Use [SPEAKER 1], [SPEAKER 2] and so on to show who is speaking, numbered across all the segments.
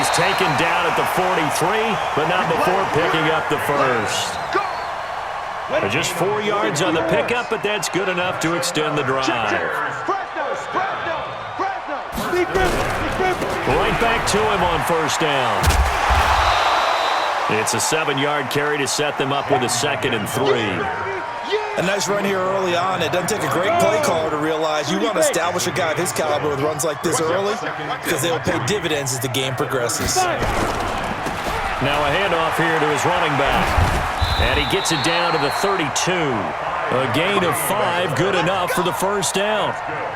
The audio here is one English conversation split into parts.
[SPEAKER 1] He's taken down at the 43, but not before picking up the first. Just 4 yards on the pickup, but that's good enough to extend the drive. Right back to him on first down. It's a 7-yard carry to set them up with a 2nd and 3.
[SPEAKER 2] A nice run here early on. It doesn't take a great play caller to realize you want to establish a guy of his caliber with runs like this early because they'll pay dividends as the game progresses.
[SPEAKER 1] Now a handoff here to his running back. And he gets it down to the 32. A gain of 5, good enough for the first down.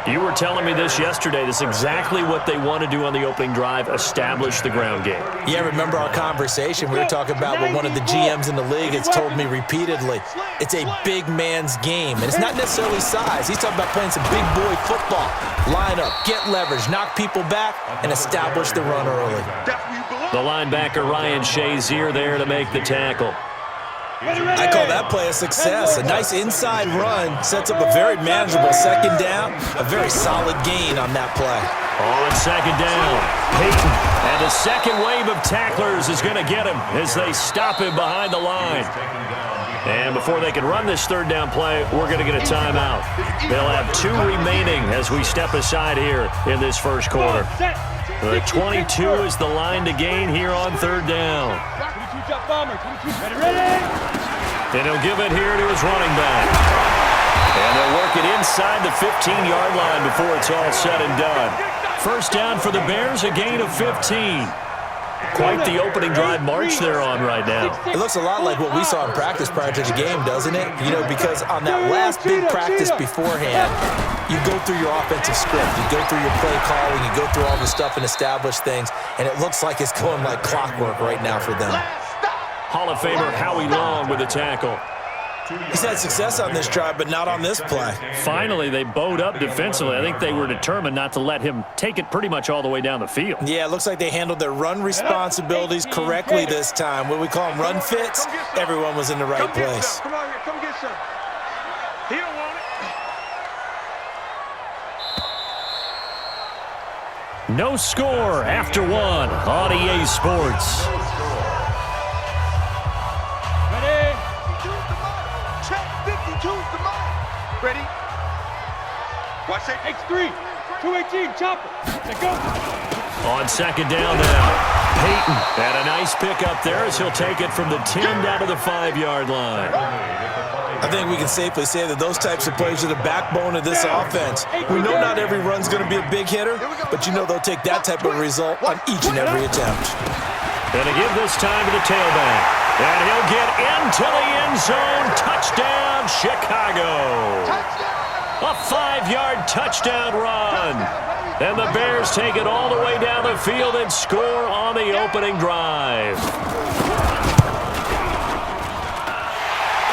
[SPEAKER 1] You were telling me this yesterday. This is exactly what they want to do on the opening drive, establish the ground game.
[SPEAKER 2] Yeah, remember our conversation. We were talking about what one of the GMs in the league has told me repeatedly. It's a big man's game, and it's not necessarily size. He's talking about playing some big boy football. Line up, get leverage, knock people back, and establish the run early.
[SPEAKER 1] The linebacker Ryan Shazier there to make the tackle.
[SPEAKER 2] I call that play a success. A nice inside run sets up a very manageable 2nd down. A very solid gain on that play.
[SPEAKER 1] On 2nd down, Payton. And the second wave of tacklers is going to get him as they stop him behind the line. And before they can run this 3rd down play, we're going to get a timeout. They'll have 2 remaining as we step aside here in this first quarter. The 22 is the line to gain here on 3rd down. And he'll give it here to his running back. And they'll work it inside the 15-yard line before it's all said and done. First down for the Bears, a gain of 15. Quite the opening drive march they're on right now.
[SPEAKER 2] It looks a lot like what we saw in practice prior to the game, doesn't it? You know, because on that last big practice beforehand, you go through your offensive script, you go through your play calling, you go through all the stuff and establish things, and it looks like it's going like clockwork right now for them.
[SPEAKER 1] Hall of Famer Howie Long with a tackle.
[SPEAKER 2] He's had success on this drive, but not on this play.
[SPEAKER 1] Finally, they bowed up defensively. I think they were determined not to let him take it pretty much all the way down the field.
[SPEAKER 2] Yeah, it looks like they handled their run responsibilities correctly this time. What we call them run fits, everyone was in the right place.
[SPEAKER 3] Come on here, come get some. He don't want it.
[SPEAKER 1] No score after 1 on EA Sports.
[SPEAKER 3] Ready? Watch that. X3. 218. Chopper. Let's go.
[SPEAKER 1] On 2nd down now. Payton. And a nice pickup there as he'll take it from the 10 down to the 5-yard line.
[SPEAKER 2] I think we can safely say that those types of plays are the backbone of this offense. We know not every run's going to be a big hitter, but you know they'll take that type of result on each and every attempt.
[SPEAKER 1] And to give this time to the tailback. And he'll get into the end zone. Touchdown, Chicago. A 5-yard touchdown run. And the Bears take it all the way down the field and score on the opening drive.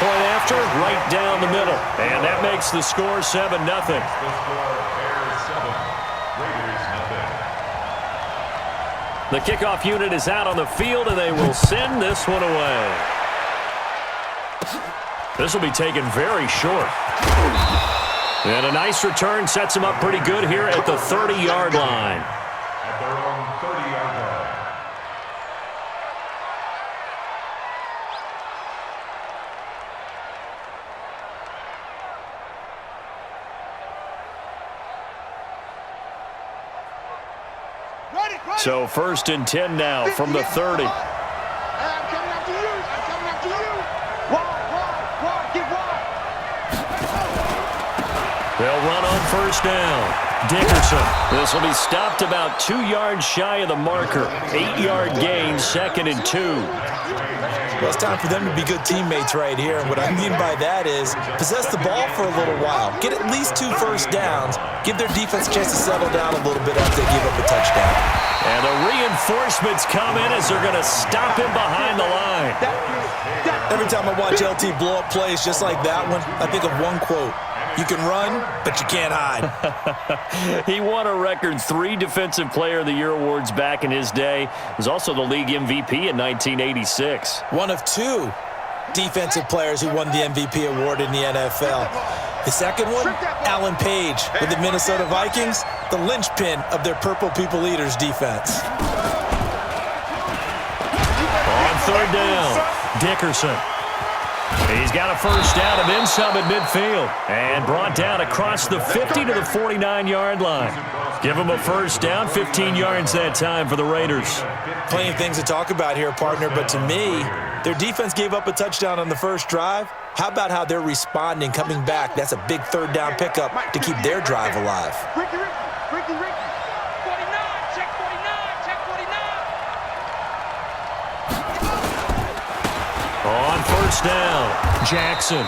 [SPEAKER 1] Point after, right down the middle. And that makes the score 7-0. The kickoff unit is out on the field, and they will send this one away. This will be taken very short. And a nice return sets him up pretty good here at the 30-yard line.
[SPEAKER 4] At their own 30-yard line.
[SPEAKER 1] So 1st and 10 now from the 30.
[SPEAKER 3] I'm coming after you. I'm coming after you. Wide, get wide.
[SPEAKER 1] They'll run on 1st down. Dickerson. This will be stopped about 2 yards shy of the marker. 8-yard gain, 2nd and 2.
[SPEAKER 2] Well, it's time for them to be good teammates right here. And what I mean by that is possess the ball for a little while. Get at least 2 first downs. Give their defense a chance to settle down a little bit after they give up a touchdown.
[SPEAKER 1] And the reinforcements come in as they're going to stop him behind the line.
[SPEAKER 2] Every time I watch LT blow up plays just like that one, I think of one quote. You can run, but you can't hide.
[SPEAKER 1] He won a record 3 Defensive Player of the Year awards back in his day. He was also the league MVP in 1986.
[SPEAKER 2] One of 2 defensive players who won the MVP award in the NFL. The second one, Alan Page with the Minnesota Vikings, the linchpin of their Purple People Eaters defense.
[SPEAKER 1] third down. Dickerson. He's got a first down and then some at midfield. And brought down across the 50 to the 49-yard line. Give him a first down, 15 yards that time for the Raiders.
[SPEAKER 2] Plenty of things to talk about here, partner, but to me, their defense gave up a touchdown on the first drive. How about how they're responding, coming back? That's a big third down pickup to keep their drive alive.
[SPEAKER 3] Ricky. 49, check 49, check 49.
[SPEAKER 1] On first down, Jackson.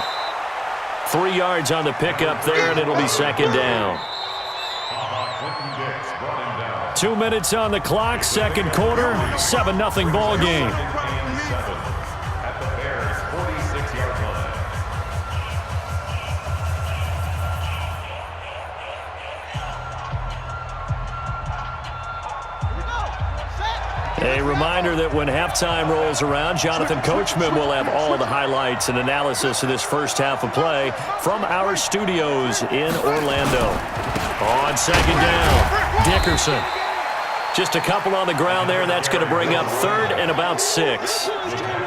[SPEAKER 1] 3 yards on the pickup there, and it'll be second down. 2 minutes on the clock, second quarter, 7-0 ball game.
[SPEAKER 4] At the Bears' 46-yard line.
[SPEAKER 1] A reminder that when halftime rolls around, Jonathan Coachman will have all the highlights and analysis of this first half of play from our studios in Orlando. On second down, Dickerson. Just a couple on the ground there. That's going to bring up third and about 6.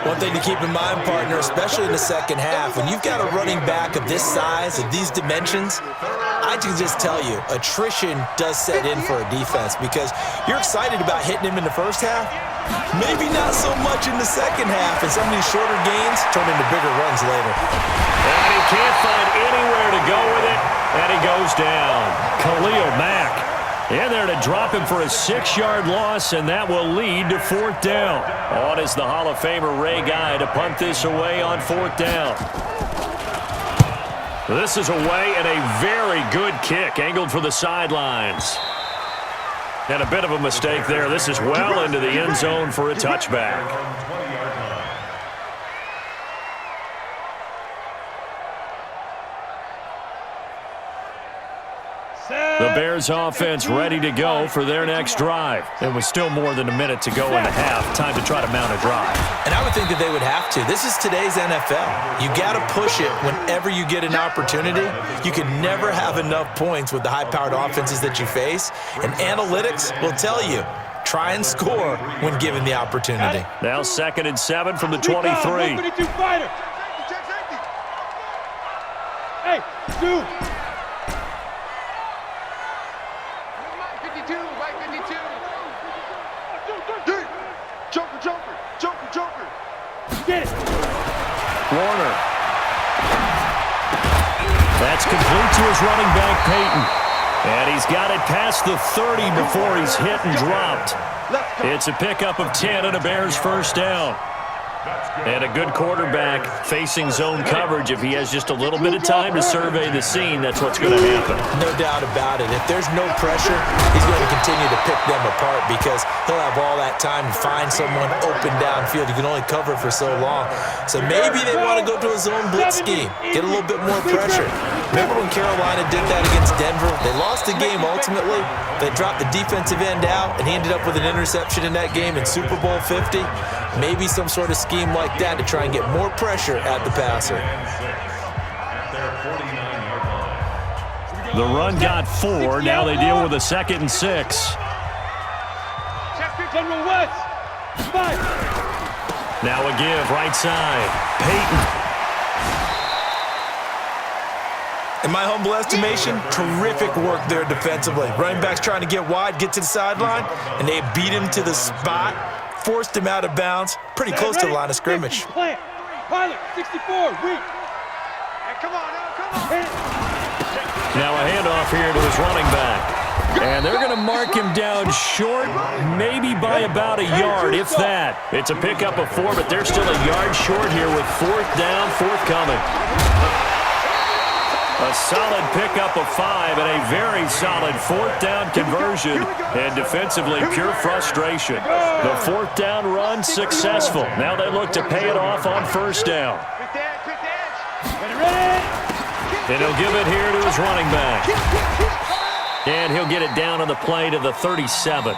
[SPEAKER 2] One thing to keep in mind, partner, especially in the second half, when you've got a running back of this size, of these dimensions, I can just tell you, attrition does set in for a defense because you're excited about hitting him in the first half, maybe not so much in the second half, and some of these shorter gains turn into bigger runs later.
[SPEAKER 1] And he can't find anywhere to go with it, and he goes down. Khalil Mack in there to drop him for a 6-yard loss, and that will lead to fourth down. On is the Hall of Famer Ray Guy to punt this away on fourth down. This is away and a very good kick, angled for the sidelines. And a bit of a mistake there. This is well into the end zone for a touchback. The Bears offense ready to go for their next drive. It was still more than a minute to go in the half. Time to try to mount a drive.
[SPEAKER 2] And I would think that they would have to. This is today's NFL. You got to push it whenever you get an opportunity. You can never have enough points with the high-powered offenses that you face. And analytics will tell you, try and score when given the opportunity.
[SPEAKER 1] Now 2nd and 7 from the 23.
[SPEAKER 3] Hey, dude. Joker. Get it.
[SPEAKER 1] Warner. That's complete to his running back, Payton. And he's got it past the 30 before he's hit and dropped. It's a pickup of 10 and a Bears first down. And a good quarterback facing zone coverage. If he has just a little bit of time to survey the scene, that's what's going to happen.
[SPEAKER 2] No doubt about it. If there's no pressure, he's going to continue to pick them apart because he'll have all that time to find someone open downfield. You can only cover for so long. So maybe they want to go to a zone blitz scheme, get a little bit more pressure. Remember when Carolina did that against Denver? They lost the game ultimately. They dropped the defensive end out, and he ended up with an interception in that game in Super Bowl 50. Maybe some sort of scheme like that to try and get more pressure at the passer.
[SPEAKER 1] The run got 4. Now they deal with a 2nd and 6. Now a give right side. Payton.
[SPEAKER 2] In my humble estimation, terrific work there defensively. Running backs trying to get wide, get to the sideline, and they beat him to the spot, forced him out of bounds, pretty close to the line of scrimmage.
[SPEAKER 3] Pilot, 64, weak. Hey, come on.
[SPEAKER 1] Now a handoff here to his running back. And they're going to mark him down short, maybe by about a yard, if that. It's a pickup of 4, but they're still a yard short here with fourth down, forthcoming. A solid pickup of 5 and a very solid fourth down conversion. And defensively, pure frustration. The fourth down run successful. Now they look to pay it off on first down. And he'll give it here to his running back. And he'll get it down on the play to the 37.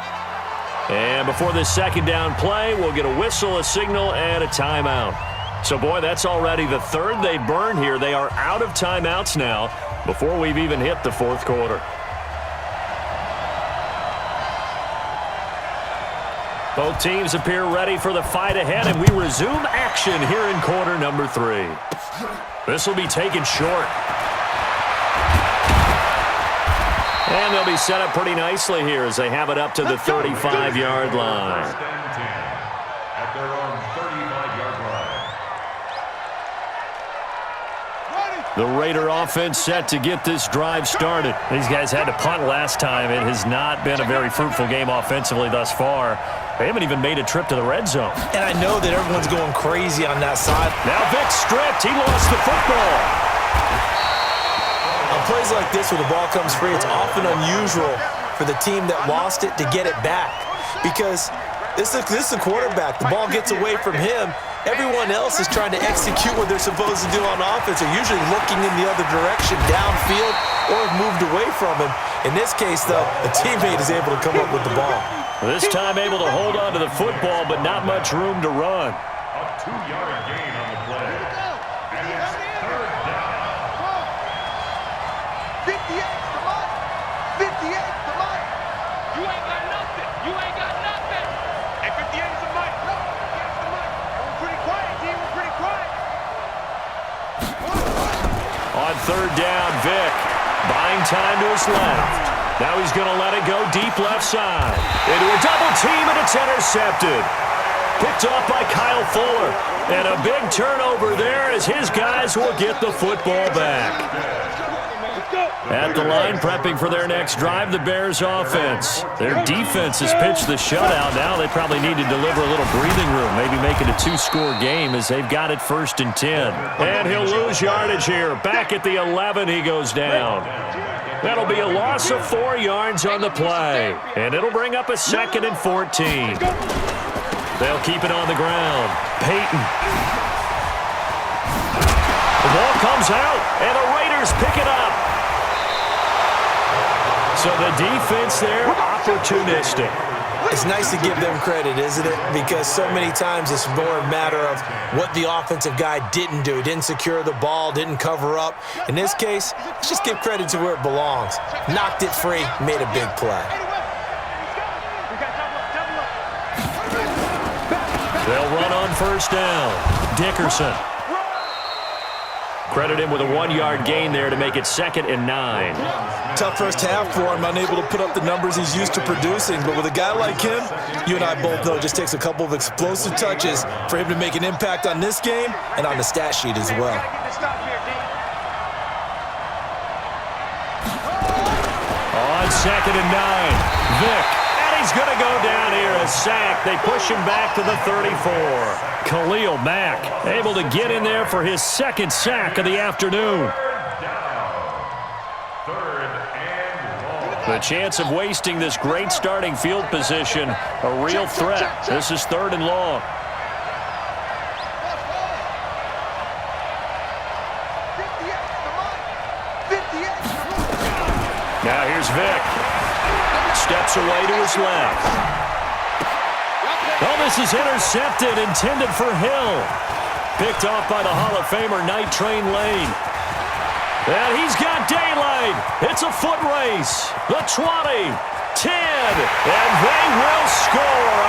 [SPEAKER 1] And before this second down play, we'll get a whistle, a signal, and a timeout. So, boy, that's already the third they burn here. They are out of timeouts now before we've even hit the fourth quarter. Both teams appear ready for the fight ahead, and we resume action here in quarter number 3. This will be taken short. And they'll be set up pretty nicely here as they have it up to the 35-yard line.
[SPEAKER 4] At their own 35-yard line.
[SPEAKER 1] The Raider offense set to get this drive started. These guys had to punt last time. It has not been a very fruitful game offensively thus far. They haven't even made a trip to the red zone.
[SPEAKER 2] And I know that everyone's going crazy on that side.
[SPEAKER 1] Now Vic stripped. He lost the football.
[SPEAKER 2] On plays like this where the ball comes free, it's often unusual for the team that lost it to get it back. Because this is a quarterback. The ball gets away from him. Everyone else is trying to execute what they're supposed to do on offense. They're usually looking in the other direction, downfield, or have moved away from him. In this case, though, a teammate is able to come up with the ball.
[SPEAKER 1] This time able to hold on to the football, but not much room to run.
[SPEAKER 4] A 2-yard gain on the play. And it's third down.
[SPEAKER 3] 58 to Mike. 58 to Mike. You ain't got nothing. You ain't got nothing. And 58 is to Mike. No, 58 is to Mike. We're pretty quiet, team. We're pretty quiet.
[SPEAKER 1] On third down, Vic buying time to his left. Now he's going to let it go deep left side. Into a double team, and it's intercepted. Picked off by Kyle Fuller. And a big turnover there as his guys will get the football back. At the line, prepping for their next drive, the Bears offense. Their defense has pitched the shutout. Now they probably need to deliver a little breathing room, maybe make it a 2-score game as they've got it 1st and 10. And he'll lose yardage here. Back at the 11, he goes down. That'll be a loss of 4 yards on the play. And it'll bring up a 2nd and 14. They'll keep it on the ground. Payton. The ball comes out, and the Raiders pick it up. So the defense there, opportunistic.
[SPEAKER 2] It's nice to give them credit, isn't it? Because so many times it's more a matter of what the offensive guy didn't do. Didn't secure the ball, didn't cover up. In this case, let's just give credit to where it belongs. Knocked it free, made a big play.
[SPEAKER 1] They'll run on first down. Dickerson. Credit him with a 1-yard gain there to make it 2nd and 9.
[SPEAKER 2] Tough first half for him, unable to put up the numbers he's used to producing. But with a guy like him, you and I both know it just takes a couple of explosive touches for him to make an impact on this game and on the stat sheet as well.
[SPEAKER 1] On 2nd and 9, Vic. And he's going to go down here, a sack. They push him back to the 34. Khalil Mack able to get in there for his 2nd sack of the afternoon. The chance of wasting this great starting field position, a real threat. This is 3rd and long. Now here's Vic. Steps away to his left. Oh, this is intercepted, intended for Hill. Picked off by the Hall of Famer Night Train Lane. And he's got daylight. It's a foot race. The 20, 10, and they will score.